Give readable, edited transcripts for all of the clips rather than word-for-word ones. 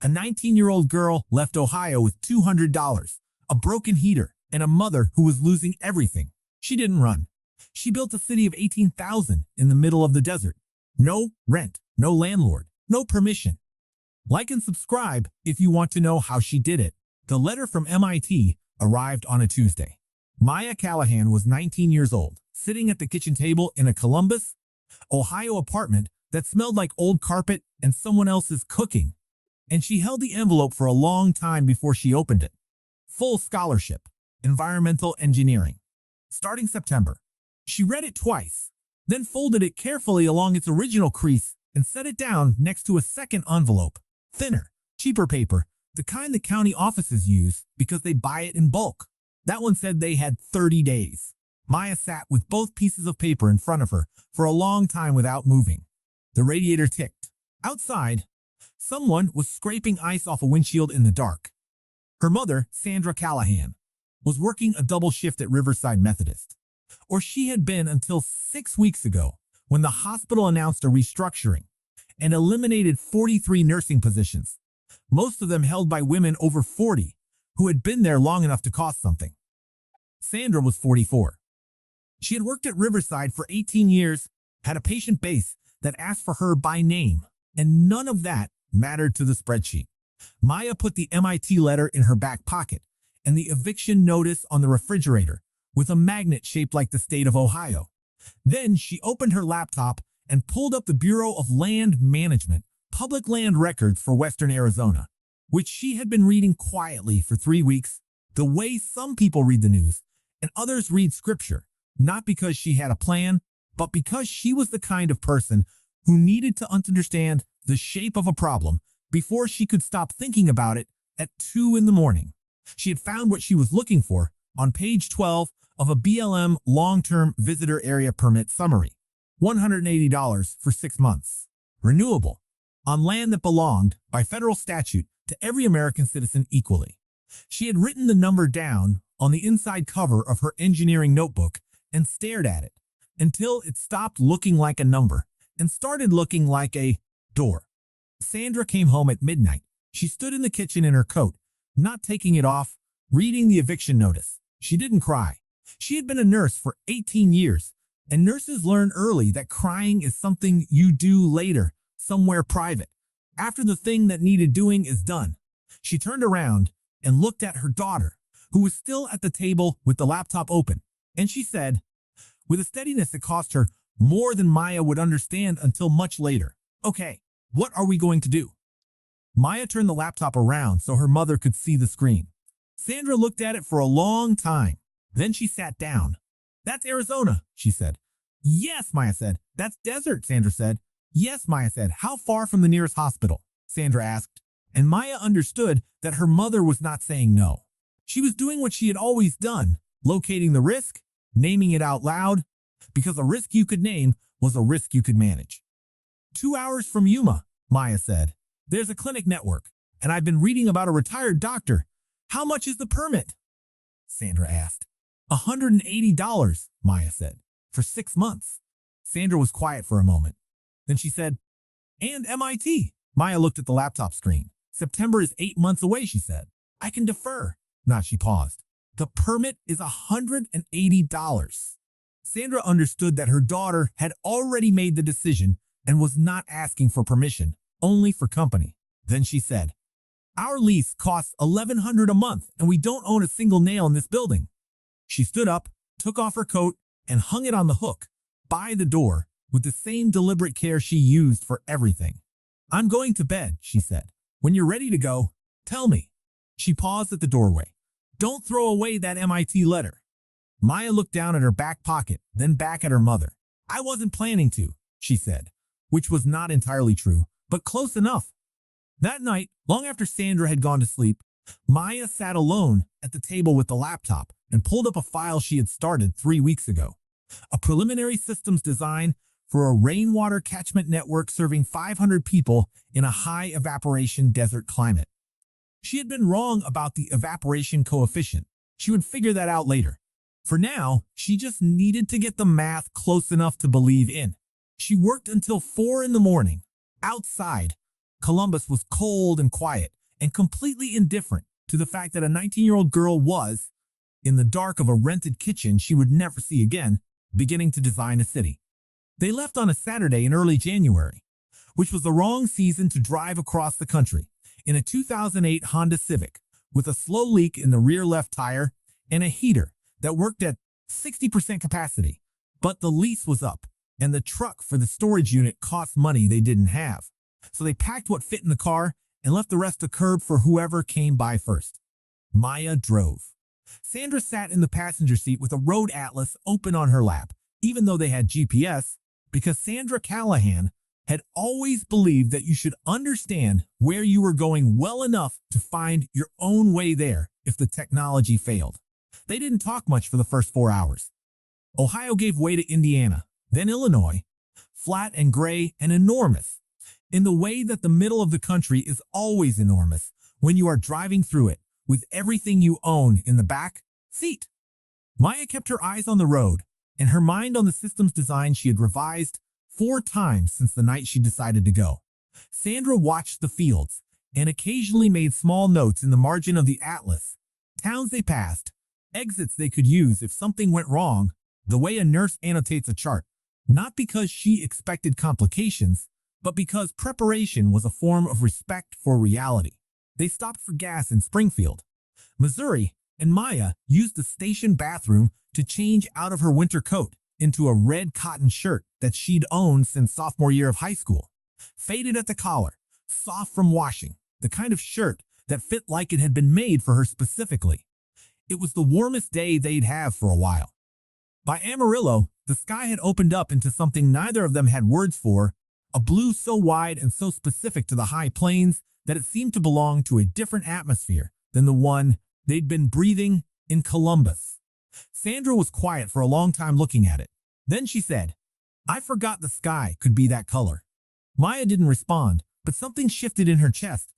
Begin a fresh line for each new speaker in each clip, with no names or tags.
A 19-year-old girl left Ohio with $200, a broken heater, and a mother who was losing everything. She didn't run. She built a city of 18,000 in the middle of the desert. No rent, no landlord, no permission. Like and subscribe if you want to know how she did it. The letter from MIT arrived on a Tuesday. Maya Callahan was 19 years old, sitting at the kitchen table in a Columbus, Ohio apartment that smelled like old carpet and someone else's cooking. And she held the envelope for a long time before she opened it. Full scholarship, environmental engineering. Starting September. She read it twice, then folded it carefully along its original crease and set it down next to a second envelope. Thinner, cheaper paper, the kind the county offices use because they buy it in bulk. That one said they had 30 days. Maya sat with both pieces of paper in front of her for a long time without moving. The radiator ticked. Outside, someone was scraping ice off a windshield in the dark. Her mother, Sandra Callahan, was working a double shift at Riverside Methodist. Or she had been until 6 weeks ago when the hospital announced a restructuring and eliminated 43 nursing positions, most of them held by women over 40 who had been there long enough to cost something. Sandra was 44. She had worked at Riverside for 18 years, had a patient base that asked for her by name, and none of that mattered to the spreadsheet. Maya put the MIT letter in her back pocket and the eviction notice on the refrigerator with a magnet shaped like the state of Ohio. Then she opened her laptop and pulled up the Bureau of Land Management, public land records for Western Arizona, which she had been reading quietly for 3 weeks, the way some people read the news and others read scripture, not because she had a plan, but because she was the kind of person who needed to understand the shape of a problem before she could stop thinking about it at 2 in the morning. She had found what she was looking for on page 12 of a BLM long-term visitor area permit summary. $180 for 6 months. Renewable. On land that belonged, by federal statute, to every American citizen equally. She had written the number down on the inside cover of her engineering notebook and stared at it until it stopped looking like a number and started looking like a door. Sandra came home at midnight. She stood in the kitchen in her coat, not taking it off, reading the eviction notice. She didn't cry. She had been a nurse for 18 years, and nurses learn early that crying is something you do later, somewhere private, after the thing that needed doing is done. She turned around and looked at her daughter, who was still at the table with the laptop open, and she said, with a steadiness that cost her more than Maya would understand until much later, "Okay, what are we going to do?" Maya turned the laptop around so her mother could see the screen. Sandra looked at it for a long time. Then she sat down. "That's Arizona," she said. "Yes," Maya said. "That's desert," Sandra said. "Yes," Maya said. "How far from the nearest hospital?" Sandra asked. And Maya understood that her mother was not saying no. She was doing what she had always done, locating the risk, naming it out loud, because a risk you could name was a risk you could manage. 2 hours from Yuma, Maya said. "There's a clinic network, and I've been reading about a retired doctor. How much is the permit?" Sandra asked. $180, Maya said, for 6 months. Sandra was quiet for a moment. Then she said, "And MIT." Maya looked at the laptop screen. "September is 8 months away," she said. "I can defer." Not she paused. "The permit is $180. Sandra understood that her daughter had already made the decision and was not asking for permission, only for company. Then she said, "Our lease costs $1,100 a month, and we don't own a single nail in this building." She stood up, took off her coat, and hung it on the hook, by the door, with the same deliberate care she used for everything. "I'm going to bed," she said. "When you're ready to go, tell me." She paused at the doorway. "Don't throw away that MIT letter." Maya looked down at her back pocket, then back at her mother. "I wasn't planning to," she said, which was not entirely true, but close enough. That night, long after Sandra had gone to sleep, Maya sat alone at the table with the laptop and pulled up a file she had started 3 weeks ago. A preliminary systems design for a rainwater catchment network serving 500 people in a high evaporation desert climate. She had been wrong about the evaporation coefficient. She would figure that out later. For now, she just needed to get the math close enough to believe in. She worked until 4 in the morning, outside, Columbus was cold and quiet and completely indifferent to the fact that a 19-year-old girl was, in the dark of a rented kitchen she would never see again, beginning to design a city. They left on a Saturday in early January, which was the wrong season to drive across the country, in a 2008 Honda Civic with a slow leak in the rear left tire and a heater that worked at 60% capacity. But the lease was up, and the truck for the storage unit cost money they didn't have. So they packed what fit in the car and left the rest to curb for whoever came by first. Maya drove. Sandra sat in the passenger seat with a road atlas open on her lap, even though they had GPS, because Sandra Callahan had always believed that you should understand where you were going well enough to find your own way there if the technology failed. They didn't talk much for the first 4 hours. Ohio gave way to Indiana, then Illinois, flat and gray and enormous, in the way that the middle of the country is always enormous when you are driving through it with everything you own in the back seat. Maya kept her eyes on the road and her mind on the system's design she had revised 4 times since the night she decided to go. Sandra watched the fields and occasionally made small notes in the margin of the atlas, towns they passed, exits they could use if something went wrong, the way a nurse annotates a chart, not because she expected complications, but because preparation was a form of respect for reality. They stopped for gas in Springfield, Missouri, and Maya used the station bathroom to change out of her winter coat into a red cotton shirt that she'd owned since sophomore year of high school. Faded at the collar, soft from washing, the kind of shirt that fit like it had been made for her specifically. It was the warmest day they'd have for a while. By Amarillo, the sky had opened up into something neither of them had words for, a blue so wide and so specific to the high plains that it seemed to belong to a different atmosphere than the one they'd been breathing in Columbus. Sandra was quiet for a long time looking at it. Then she said, "I forgot the sky could be that color." Maya didn't respond, but something shifted in her chest.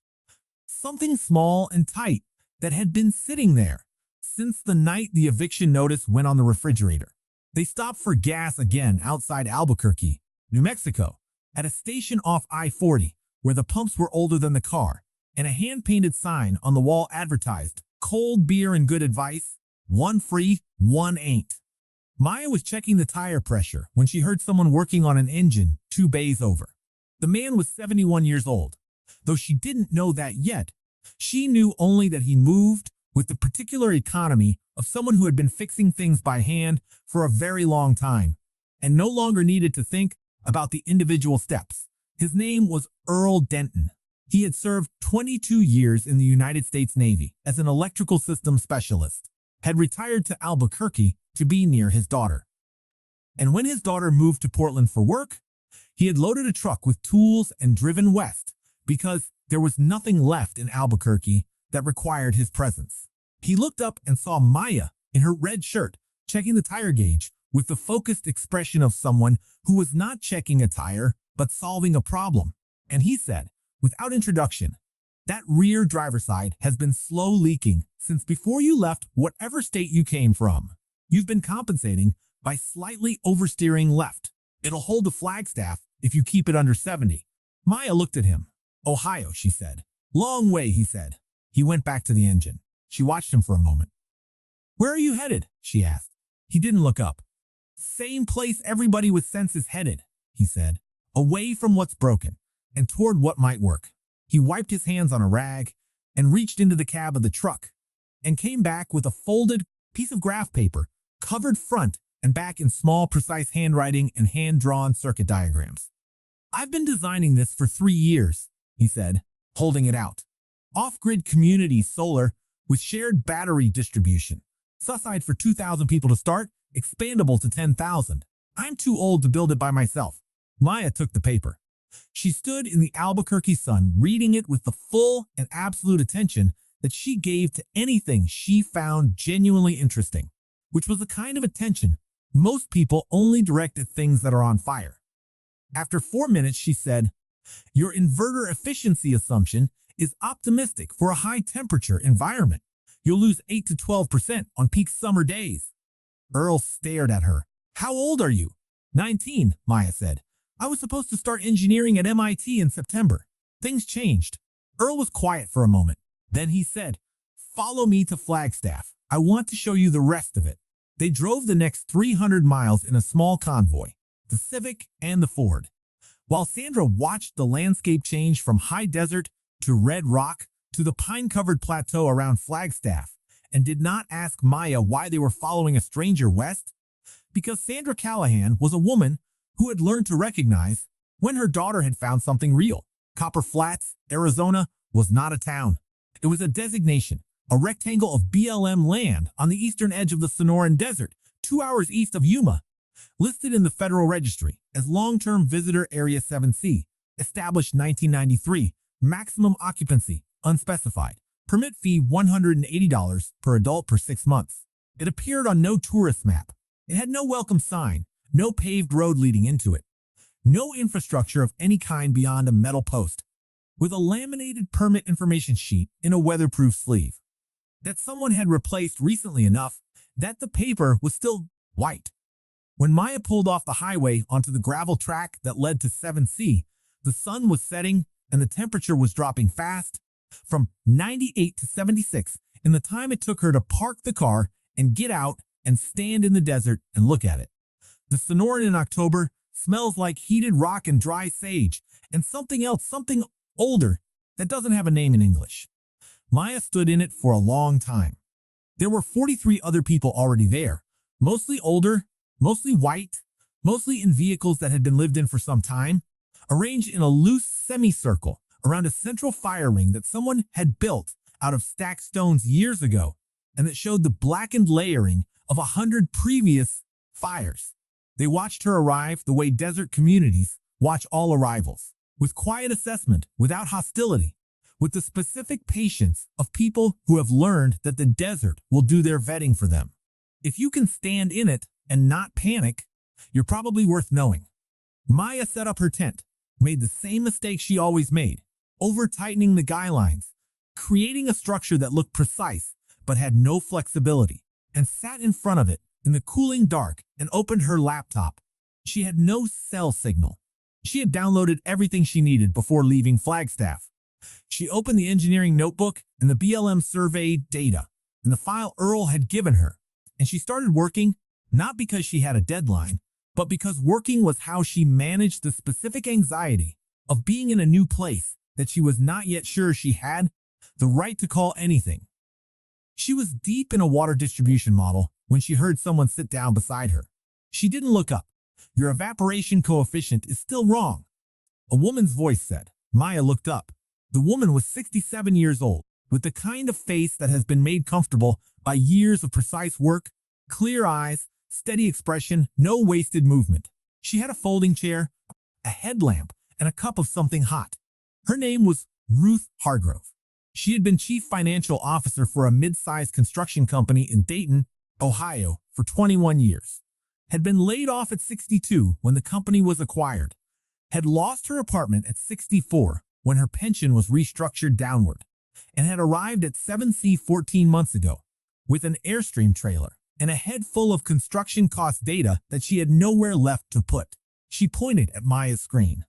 Something small and tight that had been sitting there since the night the eviction notice went on the refrigerator. They stopped for gas again outside Albuquerque, New Mexico, at a station off I-40 where the pumps were older than the car, and a hand-painted sign on the wall advertised, "Cold beer and good advice, one free, one ain't." Maya was checking the tire pressure when she heard someone working on an engine 2 bays over. The man was 71 years old. Though she didn't know that yet, she knew only that he moved with the particular economy of someone who had been fixing things by hand for a very long time, and no longer needed to think about the individual steps. His name was Earl Denton. He had served 22 years in the United States Navy as an electrical systems specialist, had retired to Albuquerque to be near his daughter. And when his daughter moved to Portland for work, he had loaded a truck with tools and driven west because there was nothing left in Albuquerque that required his presence. He looked up and saw Maya in her red shirt checking the tire gauge with the focused expression of someone who was not checking a tire but solving a problem. And he said, without introduction, "That rear driver's side has been slow leaking since before you left whatever state you came from. You've been compensating by slightly oversteering left. It'll hold the flagstaff if you keep it under 70. Maya looked at him. "Ohio," she said. "Long way," he said. He went back to the engine. She watched him for a moment. "Where are you headed?" she asked. He didn't look up. "Same place everybody with sense is headed," he said. "Away from what's broken and toward what might work." He wiped his hands on a rag and reached into the cab of the truck and came back with a folded piece of graph paper covered front and back in small, precise handwriting and hand-drawn circuit diagrams. "I've been designing this for 3 years," he said, holding it out. "Off-grid community solar with shared battery distribution. Suicide for 2,000 people to start, expandable to 10,000. I'm too old to build it by myself." Maya took the paper. She stood in the Albuquerque sun, reading it with the full and absolute attention that she gave to anything she found genuinely interesting, which was the kind of attention most people only direct at things that are on fire. After 4 minutes, she said, "Your inverter efficiency assumption is optimistic for a high-temperature environment. You'll lose 8 to 12% on peak summer days." Earl stared at her. "How old are you?" 19, Maya said. "I was supposed to start engineering at MIT in September." Things changed. Earl was quiet for a moment. Then he said, "Follow me to Flagstaff. I want to show you the rest of it." They drove the next 300 miles in a small convoy, the Civic and the Ford. While Sandra watched the landscape change from high desert to red rock to the pine-covered plateau around Flagstaff, and did not ask Maya why they were following a stranger west, because Sandra Callahan was a woman who had learned to recognize when her daughter had found something real. Copper Flats, Arizona, was not a town. It was a designation, a rectangle of BLM land on the eastern edge of the Sonoran Desert, 2 hours east of Yuma, listed in the Federal Registry as Long-Term Visitor Area 7C, established 1993, maximum occupancy, unspecified, permit fee $180 per adult per 6 months. It appeared on no tourist map. It had no welcome sign, no paved road leading into it, no infrastructure of any kind beyond a metal post, with a laminated permit information sheet in a weatherproof sleeve that someone had replaced recently enough that the paper was still white. When Maya pulled off the highway onto the gravel track that led to 7C, the sun was setting and the temperature was dropping fast, from 98 to 76 in the time it took her to park the car and get out and stand in the desert and look at it. The Sonoran in October smells like heated rock and dry sage and something else, something older that doesn't have a name in English. Maya stood in it for a long time. There were 43 other people already there, mostly older, mostly white, mostly in vehicles that had been lived in for some time, arranged in a loose semicircle around a central fire ring that someone had built out of stacked stones years ago and that showed the blackened layering of 100 previous fires. They watched her arrive the way desert communities watch all arrivals, with quiet assessment, without hostility, with the specific patience of people who have learned that the desert will do their vetting for them. If you can stand in it and not panic, you're probably worth knowing. Maya set up her tent, made the same mistake she always made, over-tightening the guy lines, creating a structure that looked precise but had no flexibility, and sat in front of it in the cooling dark and opened her laptop. She had no cell signal. She had downloaded everything she needed before leaving Flagstaff. She opened the engineering notebook and the BLM survey data and the file Earl had given her, and she started working, not because she had a deadline, but because working was how she managed the specific anxiety of being in a new place that she was not yet sure she had the right to call anything. She was deep in a water distribution model when she heard someone sit down beside her. She didn't look up. "Your evaporation coefficient is still wrong," a woman's voice said. Maya looked up. The woman was 67 years old, with the kind of face that has been made comfortable by years of precise work, clear eyes, steady expression, no wasted movement. She had a folding chair, a headlamp, and a cup of something hot. Her name was Ruth Hargrove. She had been chief financial officer for a mid-sized construction company in Dayton, Ohio, for 21 years. Had been laid off at 62 when the company was acquired. Had lost her apartment at 64 when her pension was restructured downward, and had arrived at 7C 14 months ago with an Airstream trailer and a head full of construction cost data that she had nowhere left to put. She pointed at Maya's screen.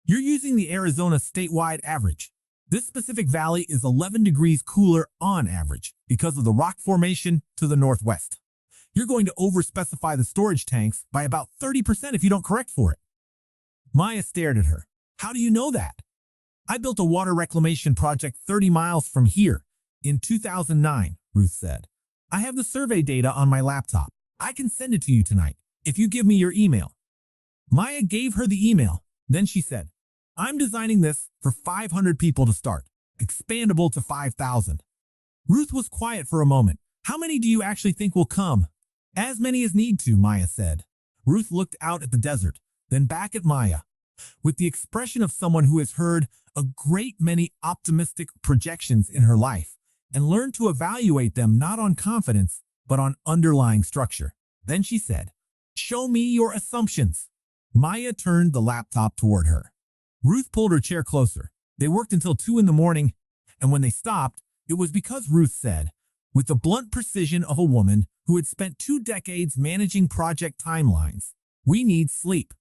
"You're using the Arizona statewide average. This specific valley is 11 degrees cooler on average because of the rock formation to the northwest. You're going to overspecify the storage tanks by about 30% if you don't correct for it." Maya stared at her. "How do you know that?" "I built a water reclamation project 30 miles from here in 2009, Ruth said. "I have the survey data on my laptop. I can send it to you tonight if you give me your email." Maya gave her the email. Then she said, "I'm designing this for 500 people to start, expandable to 5,000. Ruth was quiet for a moment. "How many do you actually think will come?" "As many as need to," Maya said. Ruth looked out at the desert, then back at Maya, with the expression of someone who has heard a great many optimistic projections in her life and learned to evaluate them not on confidence, but on underlying structure. Then she said, "Show me your assumptions." Maya turned the laptop toward her. Ruth pulled her chair closer. They worked until 2 in the morning, and when they stopped, it was because Ruth said, with the blunt precision of a woman who had spent 2 decades managing project timelines, "We need sleep.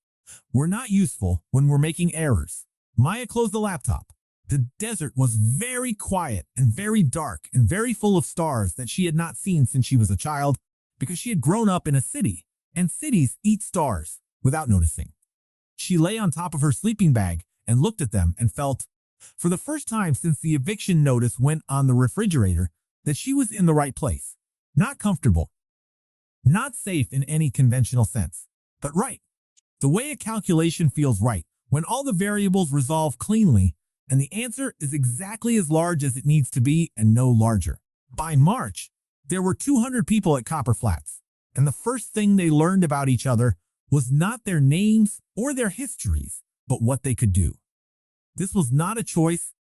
We're not useful when we're making errors. Maya closed the laptop. The desert was very quiet and very dark and very full of stars that she had not seen since she was a child because she had grown up in a city, and cities eat stars without noticing. She lay on top of her sleeping bag and looked at them and felt, for the first time since the eviction notice went on the refrigerator, that she was in the right place. Not comfortable, not safe in any conventional sense, but right. The way a calculation feels right, when all the variables resolve cleanly, and the answer is exactly as large as it needs to be and no larger. By March, there were 200 people at Copper Flats, and the first thing they learned about each other was not their names or their histories, but what they could do. This was not a choice,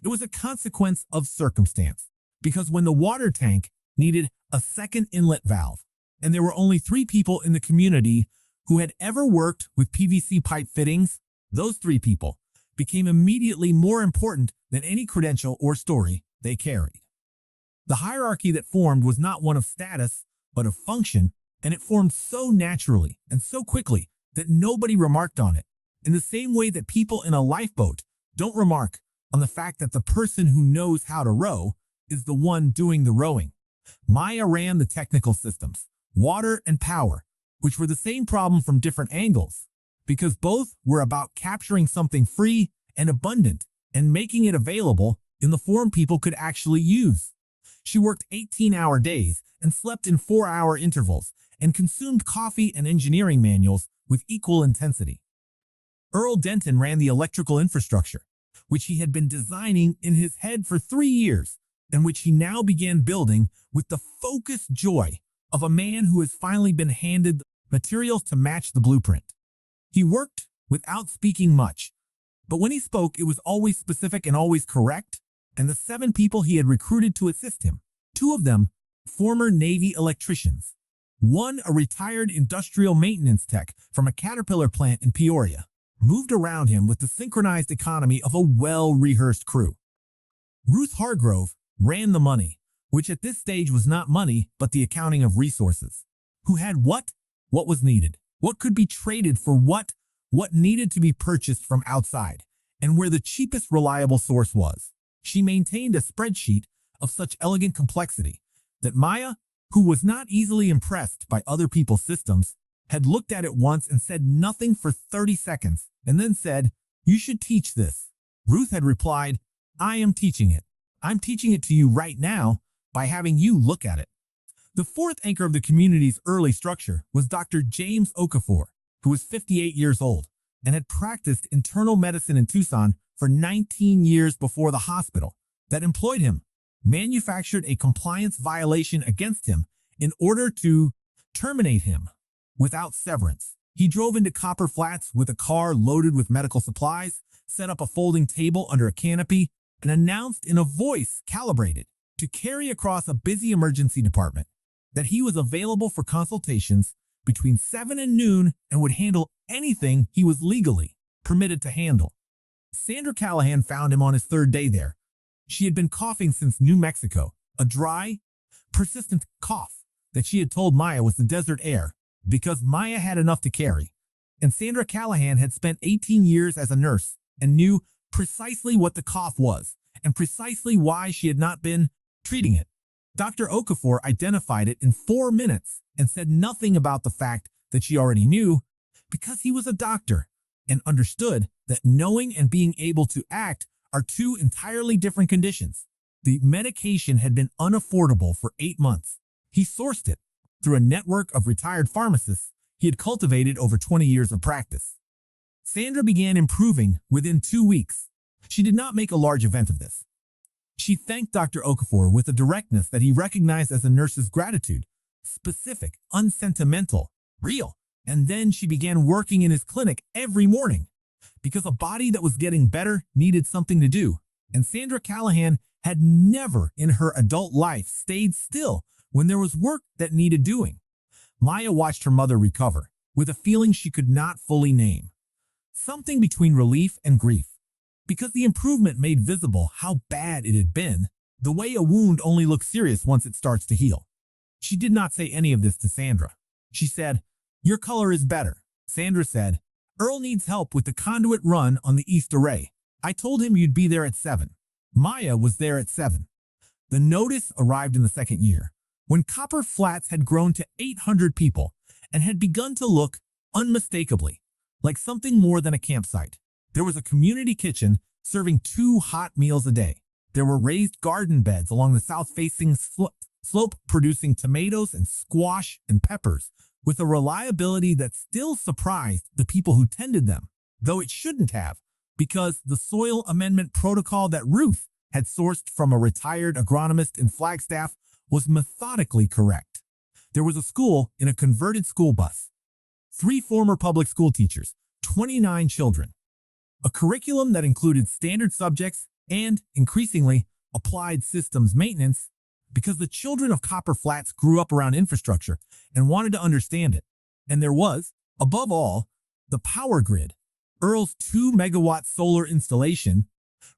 it was a consequence of circumstance, because when the water tank needed a second inlet valve, and there were only 3 people in the community who had ever worked with PVC pipe fittings, those 3 people became immediately more important than any credential or story they carried. The hierarchy that formed was not one of status, but of function, and it formed so naturally and so quickly that nobody remarked on it, in the same way that people in a lifeboat don't remark on the fact that the person who knows how to row is the one doing the rowing. Maya ran the technical systems, water and power, which were the same problem from different angles, because both were about capturing something free and abundant and making it available in the form people could actually use. She worked 18-hour days and slept in 4-hour intervals and consumed coffee and engineering manuals with equal intensity. Earl Denton ran the electrical infrastructure, which he had been designing in his head for 3 years and which he now began building with the focused joy of a man who has finally been handed the materials to match the blueprint. He worked without speaking much, but when he spoke, it was always specific and always correct, and the 7 people he had recruited to assist him, 2 of them former Navy electricians, 1 a retired industrial maintenance tech from a Caterpillar plant in Peoria, moved around him with the synchronized economy of a well-rehearsed crew. Ruth Hargrove ran the money, which at this stage was not money but the accounting of resources. Who had what was needed, what could be traded for what needed to be purchased from outside, and where the cheapest reliable source was. She maintained a spreadsheet of such elegant complexity that Maya, who was not easily impressed by other people's systems, had looked at it once and said nothing for 30 seconds, and then said, "You should teach this." Ruth had replied, "I am teaching it. I'm teaching it to you right now by having you look at it." The 4th anchor of the community's early structure was Dr. James Okafor, who was 58 years old and had practiced internal medicine in Tucson for 19 years before the hospital that employed him manufactured a compliance violation against him in order to terminate him without severance. He drove into Copper Flats with a car loaded with medical supplies, set up a folding table under a canopy, and announced in a voice calibrated to carry across a busy emergency department that he was available for consultations between 7 and noon and would handle anything he was legally permitted to handle. Sandra Callahan found him on his 3rd day there. She had been coughing since New Mexico, a dry, persistent cough that she had told Maya was the desert air because Maya had enough to carry. And Sandra Callahan had spent 18 years as a nurse and knew precisely what the cough was and precisely why she had not been treating it. Dr. Okafor identified it in 4 minutes and said nothing about the fact that she already knew because he was a doctor and understood that knowing and being able to act are 2 entirely different conditions. The medication had been unaffordable for 8 months. He sourced it through a network of retired pharmacists he had cultivated over 20 years of practice. Sandra began improving within 2 weeks. She did not make a large event of this. She thanked Dr. Okafor with a directness that he recognized as a nurse's gratitude, specific, unsentimental, real, and then she began working in his clinic every morning because a body that was getting better needed something to do, and Sandra Callahan had never in her adult life stayed still when there was work that needed doing. Maya watched her mother recover with a feeling she could not fully name, something between relief and grief, because the improvement made visible how bad it had been, the way a wound only looks serious once it starts to heal. She did not say any of this to Sandra. She said, "Your color is better." Sandra said, "Earl needs help with the conduit run on the East Array. I told him you'd be there at 7. Maya was there at 7. The notice arrived in the second year, when Copper Flats had grown to 800 people and had begun to look, unmistakably, like something more than a campsite. There was a community kitchen serving 2 hot meals a day. There were raised garden beds along the south-facing slope producing tomatoes and squash and peppers with a reliability that still surprised the people who tended them, though it shouldn't have, because the soil amendment protocol that Ruth had sourced from a retired agronomist in Flagstaff was methodically correct. There was a school in a converted school bus, 3 former public school teachers, 29 children, a curriculum that included standard subjects and, increasingly, applied systems maintenance, because the children of Copper Flats grew up around infrastructure and wanted to understand it. And there was, above all, the power grid, Earl's 2-megawatt solar installation,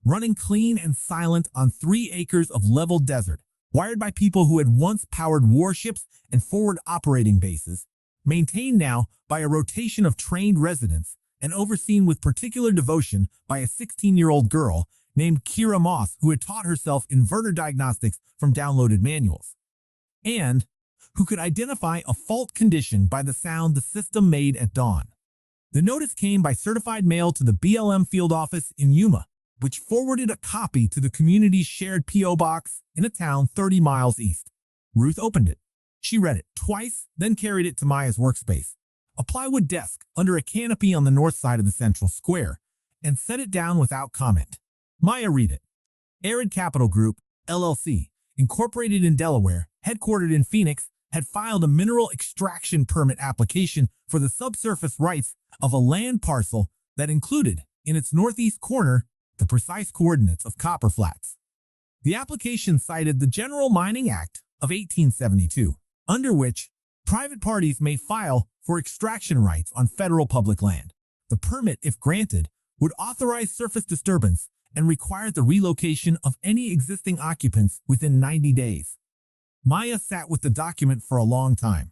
running clean and silent on 3 acres of level desert, wired by people who had once powered warships and forward operating bases, maintained now by a rotation of trained residents and overseen with particular devotion by a 16-year-old girl named Kira Moss, who had taught herself inverter diagnostics from downloaded manuals, and who could identify a fault condition by the sound the system made at dawn. The notice came by certified mail to the BLM field office in Yuma, which forwarded a copy to the community's shared P.O. box in a town 30 miles east. Ruth opened it. She read it twice, then carried it to Maya's workspace, a plywood desk under a canopy on the north side of the central square, and set it down without comment. Maya read it. Arid Capital Group, LLC, incorporated in Delaware, headquartered in Phoenix, had filed a mineral extraction permit application for the subsurface rights of a land parcel that included, in its northeast corner, the precise coordinates of Copper Flats. The application cited the General Mining Act of 1872, under which private parties may file for extraction rights on federal public land. The permit, if granted, would authorize surface disturbance and require the relocation of any existing occupants within 90 days. Maya sat with the document for a long time.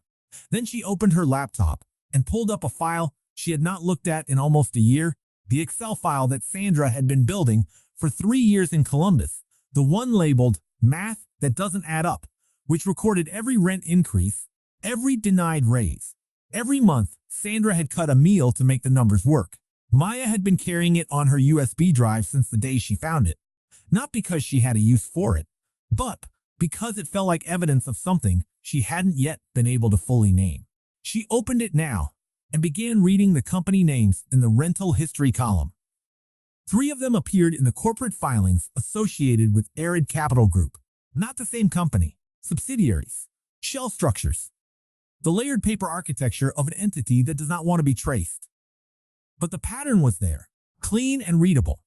Then she opened her laptop and pulled up a file she had not looked at in almost a year, the Excel file that Sandra had been building for 3 years in Columbus, the one labeled Math That Doesn't Add Up, which recorded every rent increase, every denied raise. Every month, Sandra had cut a meal to make the numbers work. Maya had been carrying it on her USB drive since the day she found it, not because she had a use for it, but because it felt like evidence of something she hadn't yet been able to fully name. She opened it now and began reading the company names in the rental history column. 3 of them appeared in the corporate filings associated with Arid Capital Group, not the same company, subsidiaries, shell structures, the layered paper architecture of an entity that does not want to be traced. But the pattern was there, clean and readable,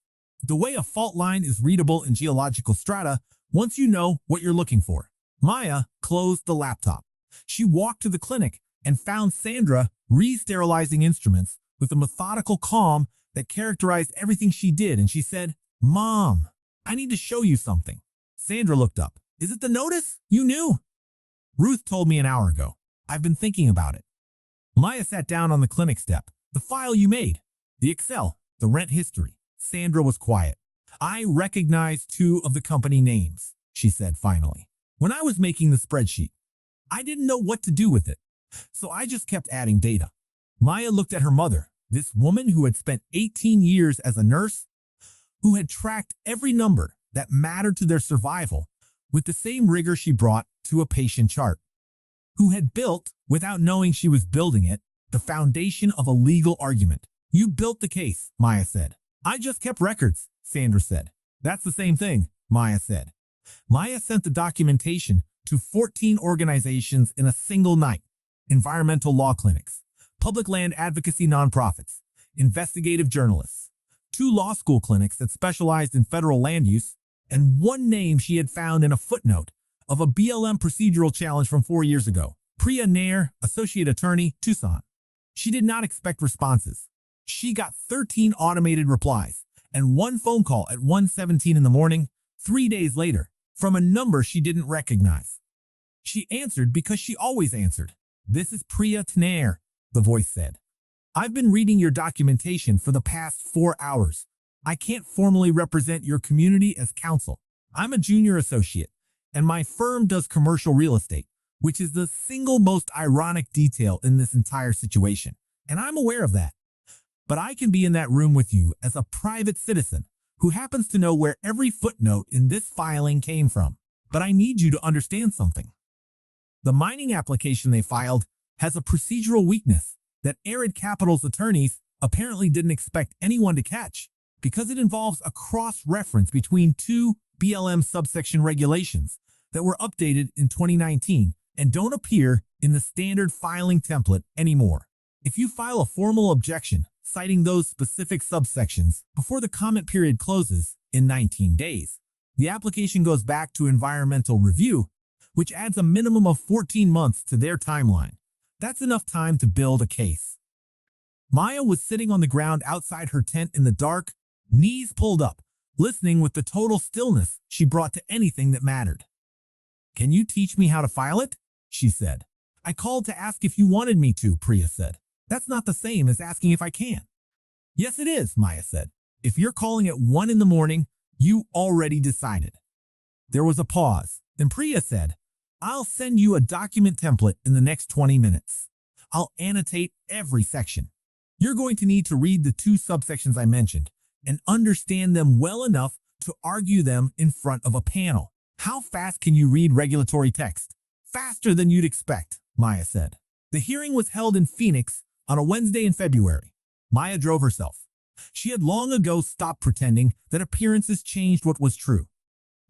the way a fault line is readable in geological strata once you know what you're looking for. Maya closed the laptop. She walked to the clinic and found Sandra re-sterilizing instruments with a methodical calm that characterized everything she did, and she said, "Mom, I need to show you something." Sandra looked up. "Is it the notice? You knew?" "Ruth told me an hour ago. I've been thinking about it." Maya sat down on the clinic step. "The file you made, the Excel, the rent history." Sandra was quiet. "I recognize 2 of the company names," she said finally. "When I was making the spreadsheet, I didn't know what to do with it, so I just kept adding data." Maya looked at her mother, this woman who had spent 18 years as a nurse, who had tracked every number that mattered to their survival with the same rigor she brought to a patient chart, who had built, without knowing she was building it, the foundation of a legal argument. "You built the case," Maya said. "I just kept records," Sandra said. "That's the same thing," Maya said. Maya sent the documentation to 14 organizations in a single night: environmental law clinics, public land advocacy nonprofits, investigative journalists, 2 law school clinics that specialized in federal land use, and 1 name she had found in a footnote of a BLM procedural challenge from 4 years ago: Priya Nair, Associate Attorney, Tucson. She did not expect responses. She got 13 automated replies and 1 phone call at 1:17 in the morning, 3 days later, from a number she didn't recognize. She answered because she always answered. "This is Priya Nair," the voice said. "I've been reading your documentation for the past 4 hours. I can't formally represent your community as counsel. I'm a junior associate, and my firm does commercial real estate, which is the single most ironic detail in this entire situation. And I'm aware of that. But I can be in that room with you as a private citizen who happens to know where every footnote in this filing came from. But I need you to understand something. The mining application they filed has a procedural weakness that Arid Capital's attorneys apparently didn't expect anyone to catch because it involves a cross-reference between two BLM subsection regulations that were updated in 2019 and don't appear in the standard filing template anymore. If you file a formal objection citing those specific subsections before the comment period closes in 19 days, the application goes back to environmental review, which adds a minimum of 14 months to their timeline. That's enough time to build a case. Maya was sitting on the ground outside her tent in the dark, knees pulled up, listening with the total stillness she brought to anything that mattered. "Can you teach me how to file it?" she said. "I called to ask if you wanted me to," Priya said. "That's not the same as asking if I can." "Yes, it is," Maya said. "If you're calling at 1 in the morning, you already decided." There was a pause. Then Priya said, "I'll send you a document template in the next 20 minutes. I'll annotate every section. You're going to need to read the two subsections I mentioned and understand them well enough to argue them in front of a panel." "How fast can you read regulatory text?" "Faster than you'd expect," Maya said. The hearing was held in Phoenix on a Wednesday in February. Maya drove herself. She had long ago stopped pretending that appearances changed what was true.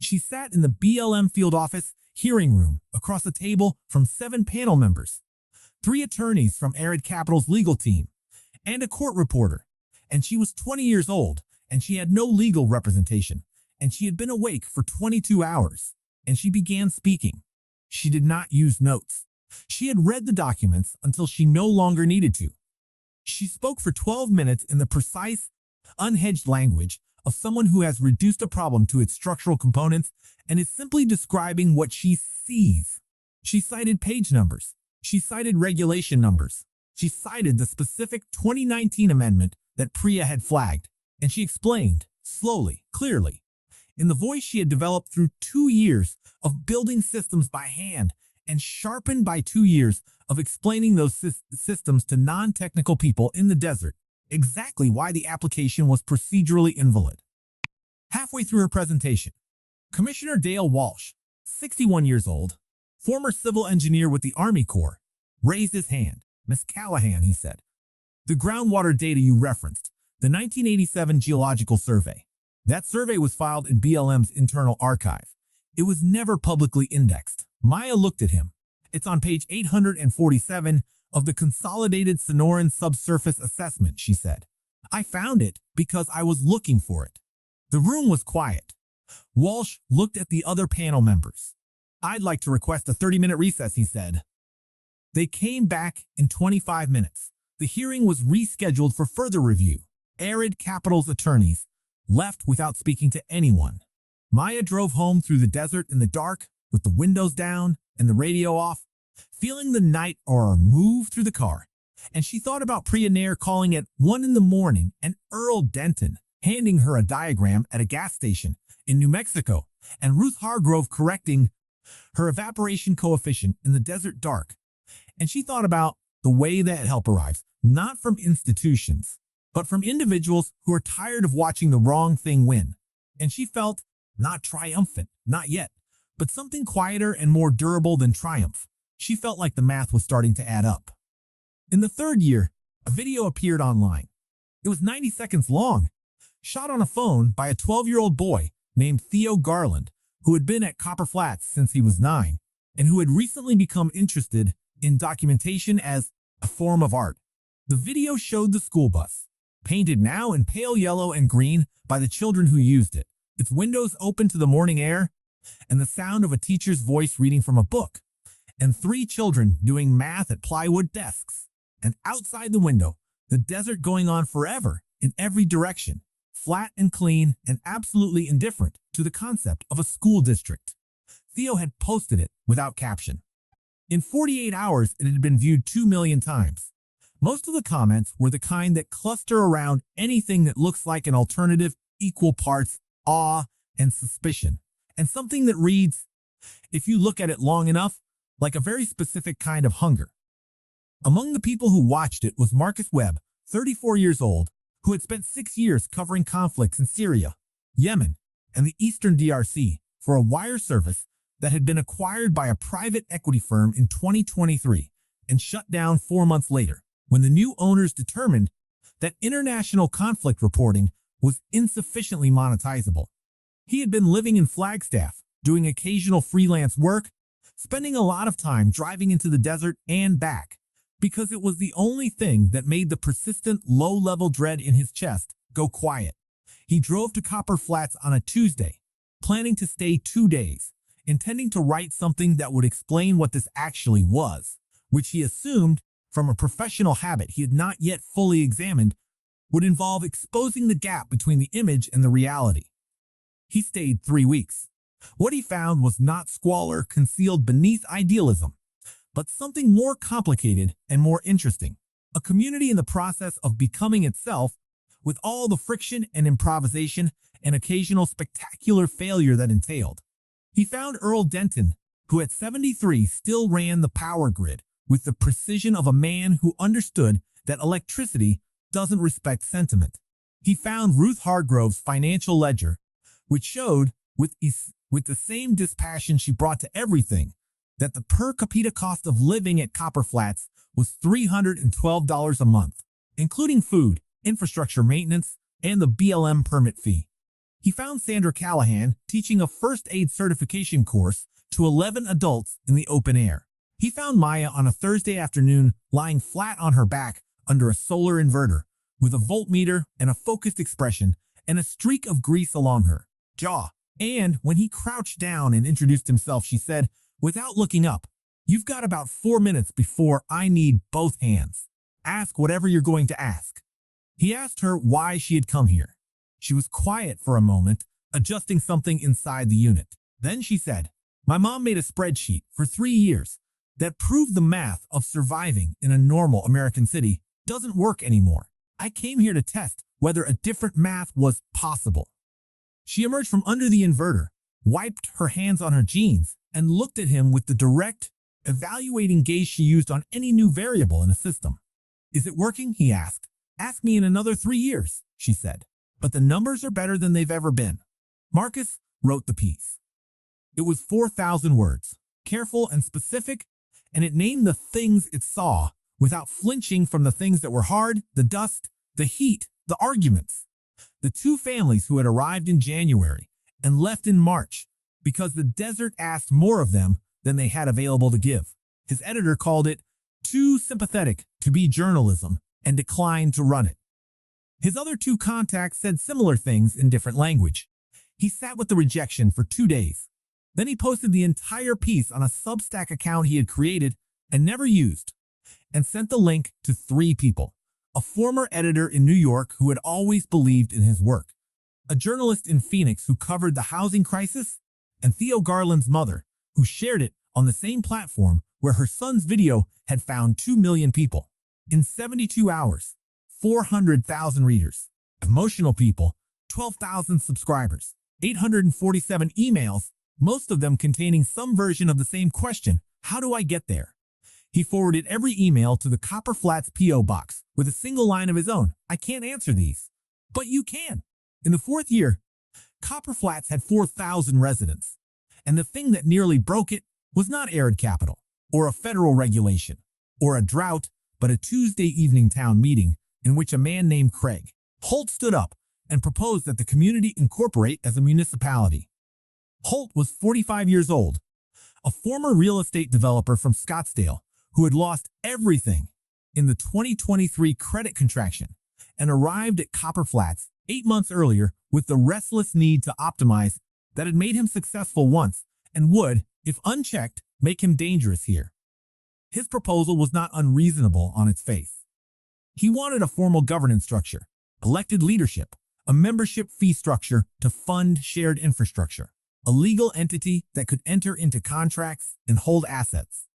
She sat in the BLM field office hearing room across the table from 7 panel members, 3 attorneys from Arid Capital's legal team, and a court reporter. And she was 20 years old, and she had no legal representation, and she had been awake for 22 hours, and she began speaking. She did not use notes. She had read the documents until she no longer needed to. She spoke for 12 minutes in the precise, unhedged language of someone who has reduced a problem to its structural components and is simply describing what she sees. She cited page numbers. She cited regulation numbers. She cited the specific 2019 amendment that Priya had flagged, and she explained, slowly, clearly, in the voice she had developed through 2 years of building systems by hand and sharpened by 2 years of explaining those systems to non-technical people in the desert, exactly why the application was procedurally invalid. Halfway through her presentation, Commissioner Dale Walsh, 61 years old, former civil engineer with the Army Corps, raised his hand. "Miss Callahan," he said, "the groundwater data you referenced, the 1987 Geological Survey, that survey was filed in BLM's internal archive. It was never publicly indexed." Maya looked at him. "It's on page 847 of the Consolidated Sonoran Subsurface Assessment," she said. "I found it because I was looking for it." The room was quiet. Walsh looked at the other panel members. "I'd like to request a 30-minute recess," he said. They came back in 25 minutes. The hearing was rescheduled for further review. Arid Capital's attorneys left without speaking to anyone. Maya drove home through the desert in the dark, with the windows down and the radio off, feeling the night aura move through the car. And she thought about Priya Nair calling at 1 in the morning and Earl Denton handing her a diagram at a gas station in New Mexico, and Ruth Hargrove correcting her evaporation coefficient in the desert dark. And she thought about the way that help arrives, not from institutions, but from individuals who are tired of watching the wrong thing win. And she felt not triumphant, not yet, but something quieter and more durable than triumph. She felt like the math was starting to add up. In the 3rd year, a video appeared online. It was 90 seconds long, shot on a phone by a 12-year-old boy named Theo Garland, who had been at Copper Flats since he was 9, and who had recently become interested in documentation as a form of art. The video showed the school bus, painted now in pale yellow and green by the children who used it, its windows open to the morning air, and the sound of a teacher's voice reading from a book, and 3 children doing math at plywood desks. And outside the window, the desert going on forever in every direction, flat and clean and absolutely indifferent to the concept of a school district. Theo had posted it without caption. In 48 hours, it had been viewed 2 million times. Most of the comments were the kind that cluster around anything that looks like an alternative equal parts awe and suspicion, and something that reads, if you look at it long enough, like a very specific kind of hunger. Among the people who watched it was Marcus Webb, 34 years old, who had spent 6 years covering conflicts in Syria, Yemen, and the Eastern DRC for a wire service that had been acquired by a private equity firm in 2023 and shut down 4 months later, when the new owners determined that international conflict reporting was insufficiently monetizable. He had been living in Flagstaff, doing occasional freelance work, spending a lot of time driving into the desert and back, because it was the only thing that made the persistent low-level dread in his chest go quiet. He drove to Copper Flats on a Tuesday, planning to stay 2 days, intending to write something that would explain what this actually was, which he assumed, from a professional habit he had not yet fully examined, would involve exposing the gap between the image and the reality. He stayed 3 weeks. What he found was not squalor concealed beneath idealism, but something more complicated and more interesting. A community in the process of becoming itself, with all the friction and improvisation and occasional spectacular failure that entailed. He found Earl Denton, who at 73 still ran the power grid with the precision of a man who understood that electricity doesn't respect sentiment. He found Ruth Hargrove's financial ledger, which showed, with the same dispassion she brought to everything, that the per capita cost of living at Copper Flats was $312 a month, including food, infrastructure maintenance, and the BLM permit fee. He found Sandra Callahan teaching a first aid certification course to 11 adults in the open air. He found Maya on a Thursday afternoon lying flat on her back under a solar inverter, with a voltmeter and a focused expression and a streak of grease along her jaw. And when he crouched down and introduced himself, she said, without looking up, "You've got about 4 minutes before I need both hands. Ask whatever you're going to ask." He asked her why she had come here. She was quiet for a moment, adjusting something inside the unit. Then she said, "My mom made a spreadsheet for 3 years that proved the math of surviving in a normal American city doesn't work anymore. I came here to test whether a different math was possible." She emerged from under the inverter, wiped her hands on her jeans, and looked at him with the direct, evaluating gaze she used on any new variable in a system. "Is it working?" he asked. "Ask me in another 3 years," she said. "But the numbers are better than they've ever been." Marcus wrote the piece. It was 4,000 words, careful and specific, and it named the things it saw without flinching from the things that were hard, the dust, the heat, the arguments. The 2 families who had arrived in January and left in March because the desert asked more of them than they had available to give. His editor called it too sympathetic to be journalism and declined to run it. His other 2 contacts said similar things in different language. He sat with the rejection for 2 days. Then he posted the entire piece on a Substack account he had created and never used, and sent the link to 3 people. A former editor in New York who had always believed in his work, a journalist in Phoenix who covered the housing crisis, and Theo Garland's mother, who shared it on the same platform where her son's video had found 2 million people. In 72 hours, 400,000 readers, emotional people, 12,000 subscribers, 847 emails, most of them containing some version of the same question, "How do I get there?" He forwarded every email to the Copper Flats P.O. box with a single line of his own, "I can't answer these." But you can. In the 4th year, Copper Flats had 4,000 residents, and the thing that nearly broke it was not arid capital, or a federal regulation, or a drought, but a Tuesday evening town meeting in which a man named Craig Holt stood up and proposed that the community incorporate as a municipality. Holt was 45 years old, a former real estate developer from Scottsdale who had lost everything in the 2023 credit contraction and arrived at Copper Flats 8 months earlier with the restless need to optimize that had made him successful once and would, if unchecked, make him dangerous here. His proposal was not unreasonable on its face. He wanted a formal governance structure, elected leadership, a membership fee structure to fund shared infrastructure, a legal entity that could enter into contracts and hold assets.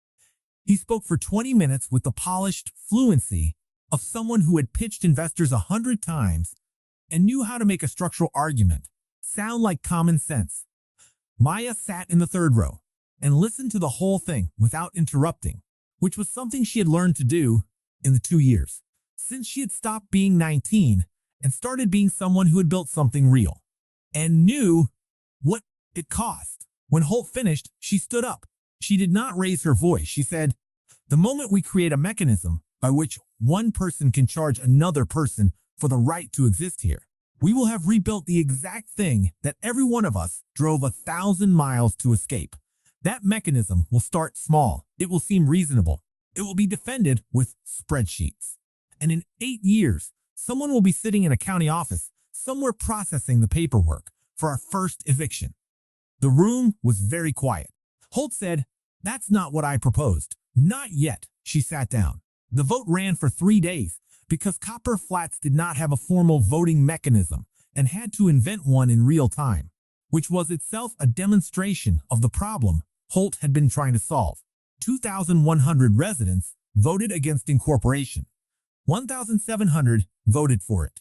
He spoke for 20 minutes with the polished fluency of someone who had pitched investors 100 times and knew how to make a structural argument sound like common sense. Maya sat in the third row and listened to the whole thing without interrupting, which was something she had learned to do in the 2 years since she had stopped being 19 and started being someone who had built something real and knew what it cost. When Holt finished, she stood up. She did not raise her voice. She said, "The moment we create a mechanism by which one person can charge another person for the right to exist here, we will have rebuilt the exact thing that every one of us drove 1,000 miles to escape. That mechanism will start small. It will seem reasonable. It will be defended with spreadsheets. And in 8 years, someone will be sitting in a county office somewhere processing the paperwork for our first eviction." The room was very quiet. Holt said, "That's not what I proposed." "Not yet." She sat down. The vote ran for 3 days because Copper Flats did not have a formal voting mechanism and had to invent one in real time, which was itself a demonstration of the problem Holt had been trying to solve. 2,100 residents voted against incorporation. 1,700 voted for it.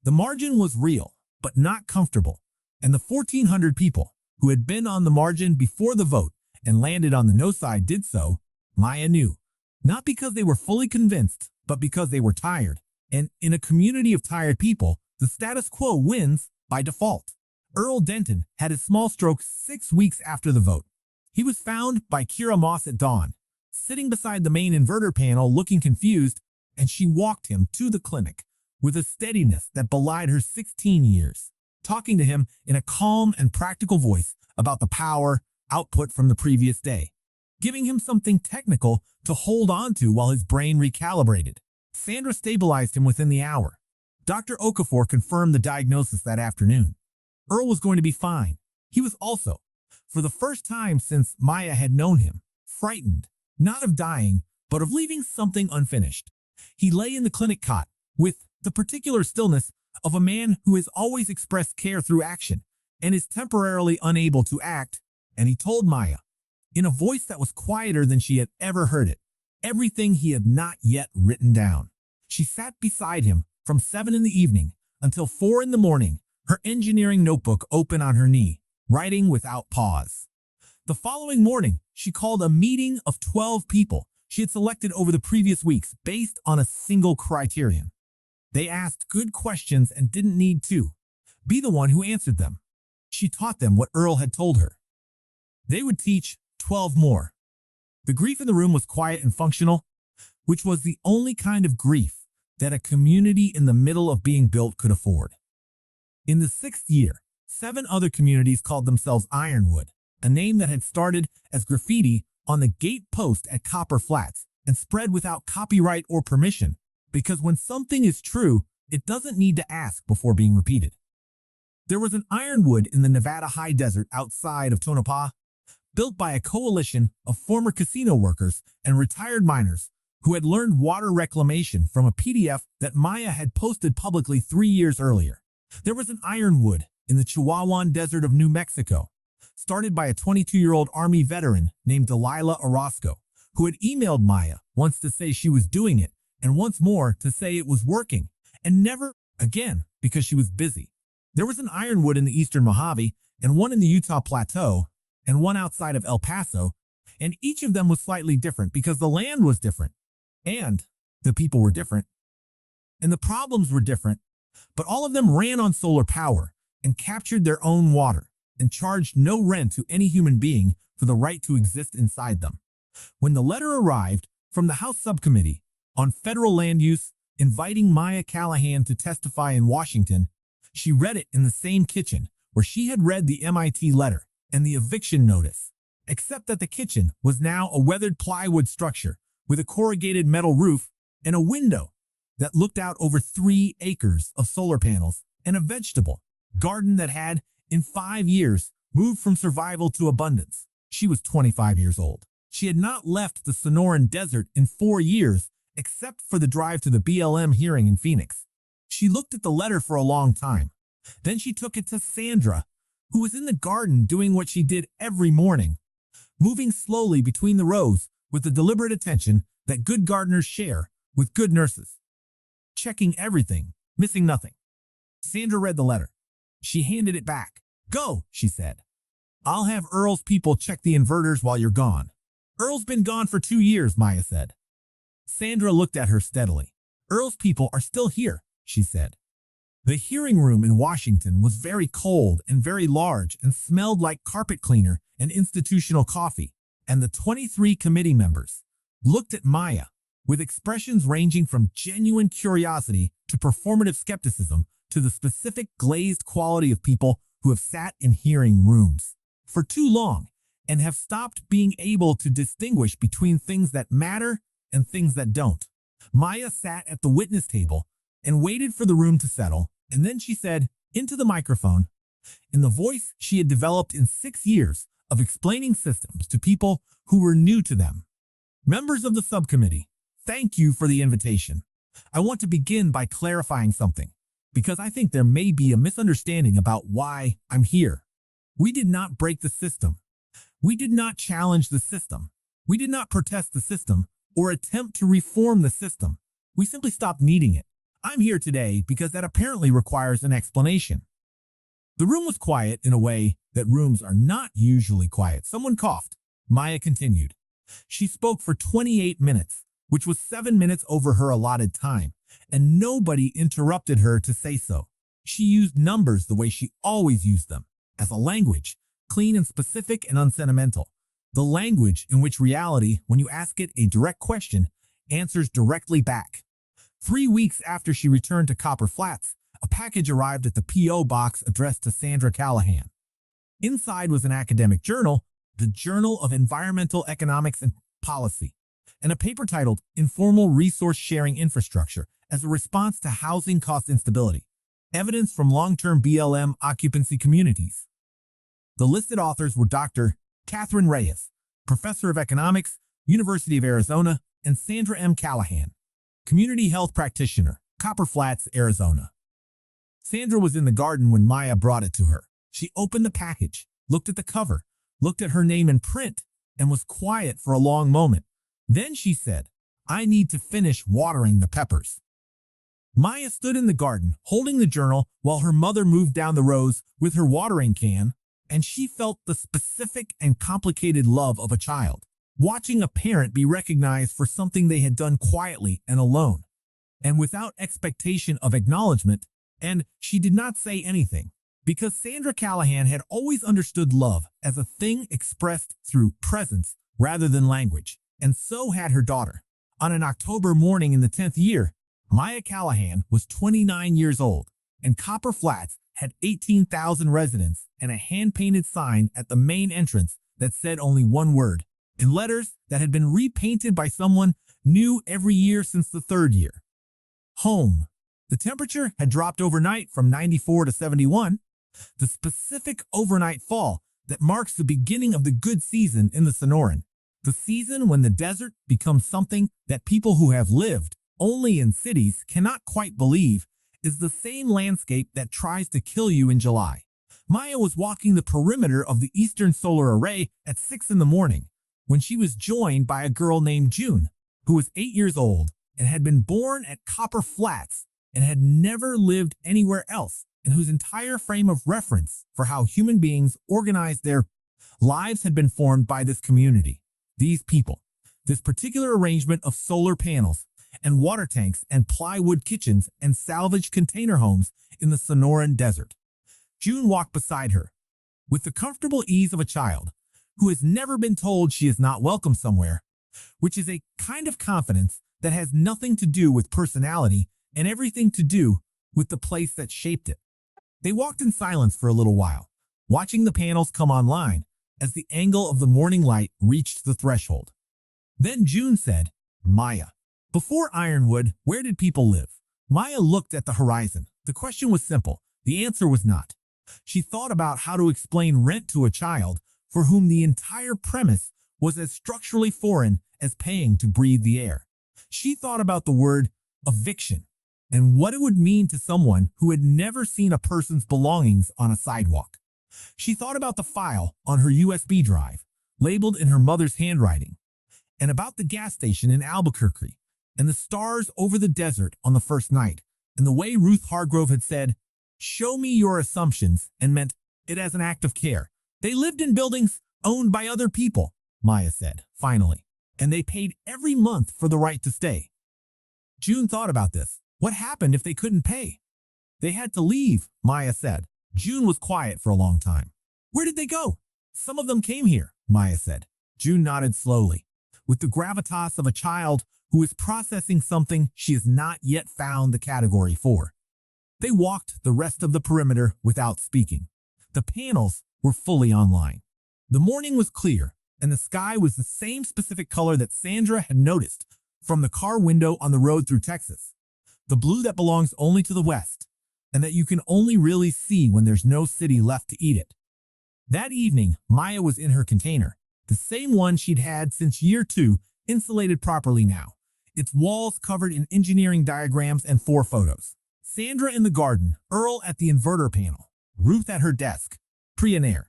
The margin was real, but not comfortable, and the 1,400 people who had been on the margin before the vote and landed on the no side did so, Maya knew. Not because they were fully convinced, but because they were tired. And in a community of tired people, the status quo wins by default. Earl Denton had his small stroke 6 weeks after the vote. He was found by Kira Moss at dawn, sitting beside the main inverter panel looking confused, and she walked him to the clinic with a steadiness that belied her 16 years, talking to him in a calm and practical voice about the power output from the previous day, giving him something technical to hold on to while his brain recalibrated. Sandra stabilized him within the hour. Dr. Okafor confirmed the diagnosis that afternoon. Earl was going to be fine. He was also, for the first time since Maya had known him, frightened, not of dying, but of leaving something unfinished. He lay in the clinic cot with the particular stillness of a man who has always expressed care through action and is temporarily unable to act, and he told Maya, in a voice that was quieter than she had ever heard it, everything he had not yet written down. She sat beside him from 7 in the evening until 4 in the morning, her engineering notebook open on her knee, writing without pause. The following morning, she called a meeting of 12 people she had selected over the previous weeks based on a single criterion. They asked good questions and didn't need to be the one who answered them. She taught them what Earl had told her. They would teach 12 more. The grief in the room was quiet and functional, which was the only kind of grief that a community in the middle of being built could afford. In the 6th year, 7 other communities called themselves Ironwood, a name that had started as graffiti on the gate post at Copper Flats and spread without copyright or permission, because when something is true, it doesn't need to ask before being repeated. There was an Ironwood in the Nevada high desert outside of Tonopah, built by a coalition of former casino workers and retired miners who had learned water reclamation from a PDF that Maya had posted publicly 3 years earlier. There was an Ironwood in the Chihuahuan Desert of New Mexico, started by a 22-year-old Army veteran named Delilah Orozco, who had emailed Maya once to say she was doing it and once more to say it was working, and never again because she was busy. There was an Ironwood in the eastern Mojave and one in the Utah Plateau and one outside of El Paso, and each of them was slightly different because the land was different, and the people were different, and the problems were different, but all of them ran on solar power and captured their own water and charged no rent to any human being for the right to exist inside them. When the letter arrived from the House Subcommittee on Federal Land Use inviting Maya Callahan to testify in Washington, she read it in the same kitchen where she had read the MIT letter and the eviction notice, except that the kitchen was now a weathered plywood structure with a corrugated metal roof and a window that looked out over 3 acres of solar panels and a vegetable garden that had, in 5 years, moved from survival to abundance. She was 25 years old. She had not left the Sonoran Desert in 4 years, except for the drive to the BLM hearing in Phoenix. She looked at the letter for a long time. Then she took it to Sandra, who was in the garden doing what she did every morning, moving slowly between the rows with the deliberate attention that good gardeners share with good nurses, checking everything, missing nothing. Sandra read the letter. She handed it back. Go, she said. I'll have Earl's people check the inverters while you're gone. Earl's been gone for 2 years, Maya said. Sandra looked at her steadily. Earl's people are still here, she said. The hearing room in Washington was very cold and very large and smelled like carpet cleaner and institutional coffee, and the 23 committee members looked at Maya with expressions ranging from genuine curiosity to performative skepticism to the specific glazed quality of people who have sat in hearing rooms for too long and have stopped being able to distinguish between things that matter and things that don't. Maya sat at the witness table and waited for the room to settle, and then she said, into the microphone, in the voice she had developed in 6 years of explaining systems to people who were new to them. Members of the subcommittee, thank you for the invitation. I want to begin by clarifying something, because I think there may be a misunderstanding about why I'm here. We did not break the system. We did not challenge the system. We did not protest the system or attempt to reform the system. We simply stopped needing it. I'm here today because that apparently requires an explanation. The room was quiet in a way that rooms are not usually quiet. Someone coughed. Maya continued. She spoke for 28 minutes, which was 7 minutes over her allotted time, and nobody interrupted her to say so. She used numbers the way she always used them, as a language, clean and specific and unsentimental. The language in which reality, when you ask it a direct question, answers directly back. 3 weeks after she returned to Copper Flats, a package arrived at the P.O. box addressed to Sandra Callahan. Inside was an academic journal, the Journal of Environmental Economics and Policy, and a paper titled Informal Resource Sharing Infrastructure as a Response to Housing Cost Instability, Evidence from Long-Term BLM Occupancy Communities. The listed authors were Dr. Catherine Reyes, Professor of Economics, University of Arizona, and Sandra M. Callahan, Community Health Practitioner, Copper Flats, Arizona. Sandra was in the garden when Maya brought it to her. She opened the package, looked at the cover, looked at her name in print, and was quiet for a long moment. Then she said, I need to finish watering the peppers. Maya stood in the garden, holding the journal, while her mother moved down the rows with her watering can, and she felt the specific and complicated love of a child, watching a parent be recognized for something they had done quietly and alone, and without expectation of acknowledgement, and she did not say anything, because Sandra Callahan had always understood love as a thing expressed through presence rather than language, and so had her daughter. On an October morning in the 10th year, Maya Callahan was 29 years old, and Copper Flats had 18,000 residents and a hand-painted sign at the main entrance that said only one word, in letters that had been repainted by someone new every year since the 3rd year. Home. The temperature had dropped overnight from 94 to 71, the specific overnight fall that marks the beginning of the good season in the Sonoran, the season when the desert becomes something that people who have lived only in cities cannot quite believe is the same landscape that tries to kill you in July. Maya was walking the perimeter of the Eastern Solar Array at 6 in the morning when she was joined by a girl named June, who was 8 years old and had been born at Copper Flats and had never lived anywhere else, and whose entire frame of reference for how human beings organize their lives had been formed by this community, these people, this particular arrangement of solar panels and water tanks and plywood kitchens and salvaged container homes in the Sonoran Desert. June walked beside her, with the comfortable ease of a child who has never been told she is not welcome somewhere, which is a kind of confidence that has nothing to do with personality and everything to do with the place that shaped it. They walked in silence for a little while, watching the panels come online as the angle of the morning light reached the threshold. Then June said, Maya, before Ironwood, where did people live? Maya looked at the horizon. The question was simple. The answer was not. She thought about how to explain rent to a child for whom the entire premise was as structurally foreign as paying to breathe the air. She thought about the word eviction and what it would mean to someone who had never seen a person's belongings on a sidewalk. She thought about the file on her USB drive, labeled in her mother's handwriting, and about the gas station in Albuquerque, and the stars over the desert on the first night, and the way Ruth Hargrove had said, "Show me your assumptions," and meant it as an act of care. "They lived in buildings owned by other people," Maya said, finally, "and they paid every month for the right to stay." June thought about this. What happened if they couldn't pay? "They had to leave," Maya said. June was quiet for a long time. "Where did they go?" "Some of them came here," Maya said. June nodded slowly, with the gravitas of a child who is processing something she has not yet found the category for. They walked the rest of the perimeter without speaking. The panels were fully online. The morning was clear, and the sky was the same specific color that Sandra had noticed from the car window on the road through Texas. The blue that belongs only to the West, and that you can only really see when there's no city left to eat it. That evening, Maya was in her container, the same one she'd had since year 2, insulated properly now, its walls covered in engineering diagrams and 4 photos. Sandra in the garden, Earl at the inverter panel, Ruth at her desk, Priya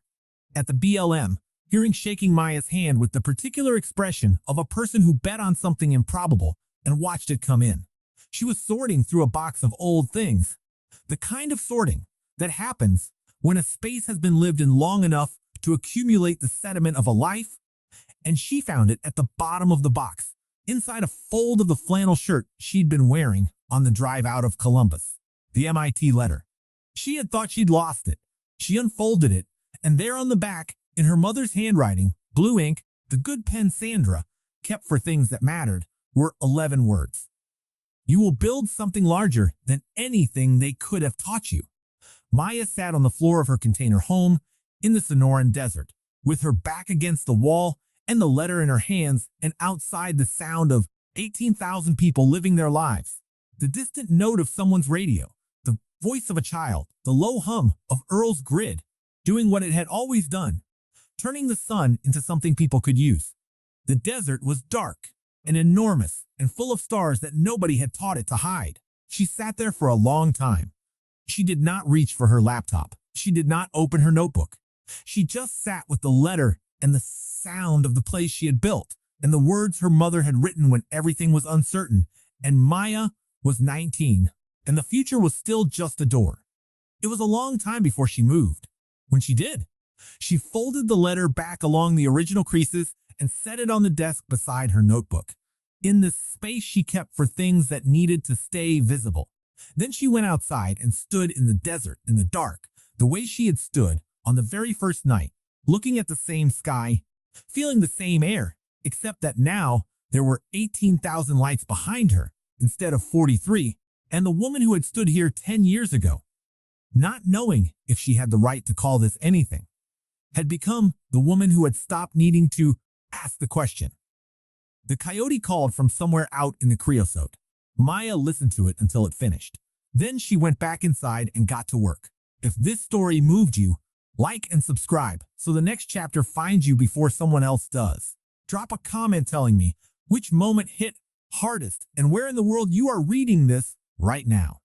at the BLM, hearing shaking Maya's hand with the particular expression of a person who bet on something improbable and watched it come in. She was sorting through a box of old things, the kind of sorting that happens when a space has been lived in long enough to accumulate the sediment of a life, and she found it at the bottom of the box, inside a fold of the flannel shirt she'd been wearing on the drive out of Columbus. The MIT letter. She had thought she'd lost it. She unfolded it, and there on the back, in her mother's handwriting, blue ink, the good pen Sandra kept for things that mattered, were 11 words. "You will build something larger than anything they could have taught you." Maya sat on the floor of her container home in the Sonoran desert, with her back against the wall and the letter in her hands, and outside the sound of 18,000 people living their lives. The distant note of someone's radio, the voice of a child, the low hum of Earl's grid, doing what it had always done, turning the sun into something people could use. The desert was dark and enormous and full of stars that nobody had taught it to hide. She sat there for a long time. She did not reach for her laptop. She did not open her notebook. She just sat with the letter and the sound of the place she had built and the words her mother had written when everything was uncertain. And Maya was 19, and the future was still just a door. It was a long time before she moved. When she did, she folded the letter back along the original creases and set it on the desk beside her notebook, in the space she kept for things that needed to stay visible. Then she went outside and stood in the desert in the dark, the way she had stood on the very first night, looking at the same sky, feeling the same air, except that now there were 18,000 lights behind her instead of 43, and the woman who had stood here 10 years ago, not knowing if she had the right to call this anything, had become the woman who had stopped needing to ask the question. The coyote called from somewhere out in the creosote. Maya listened to it until it finished. Then she went back inside and got to work. If this story moved you, like and subscribe so the next chapter finds you before someone else does. Drop a comment telling me which moment hit hardest and where in the world you are reading this right now.